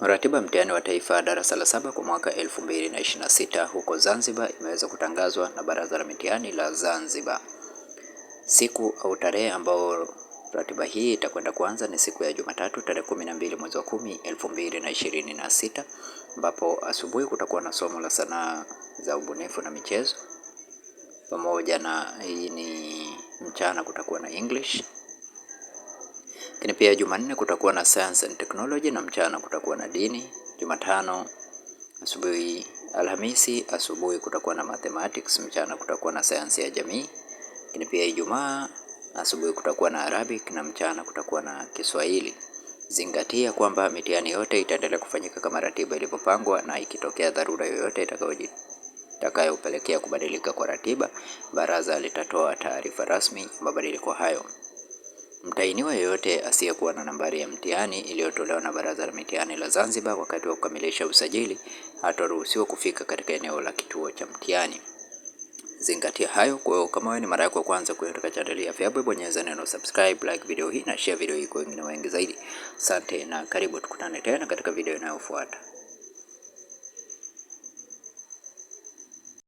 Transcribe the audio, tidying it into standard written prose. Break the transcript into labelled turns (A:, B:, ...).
A: Ratiba mtihani wa taifa darasa la saba kwa mwaka 2026 huko Zanzibar imeweza kutangazwa na Baraza la Mitihani la Zanzibar. Siku au tarehe ambao ratiba hii itakwenda kuanza ni siku ya Jumatatu tarehe 12 mwezi wa 10 2026, ambapo asubuhi kutakuwa na somo la sanaa za ubunifu na michezo, pamoja na hii ni mchana kutakuwa na English. Lakini pia Jumanne kutakuwa na Science and Technology na mchana kutakuwa na dini. Jumatano asubuhi, Alhamisi asubuhi kutakuwa na Mathematics, mchana kutakuwa na sayansi ya jamii. Lakini pia Ijumaa asubuhi kutakuwa na Arabic na mchana kutakuwa na Kiswahili. Zingatia kwamba mitihani yote itaendelea kufanyika kama ratiba ilivyopangwa, na ikitokea dharura yoyote itakayopelekea kubadilika kwa ratiba, baraza litatoa taarifa rasmi ya mabadiliko hayo. Mtahiniwa yeyote asiyekuwa na nambari ya mtihani iliyotolewa na Baraza la Mitihani la Zanzibar wakati wa kukamilisha usajili hataruhusiwa kufika katika eneo la kituo cha mtihani. Zingatia hayo. Kwa hiyo kama wewe ni mara yako ya kwanza katika channel ya Feaboy, bonyeza neno subscribe, like video hii na share video hii kwa wengine wengi zaidi. Asante na karibu, tukutane tena katika video inayofuata.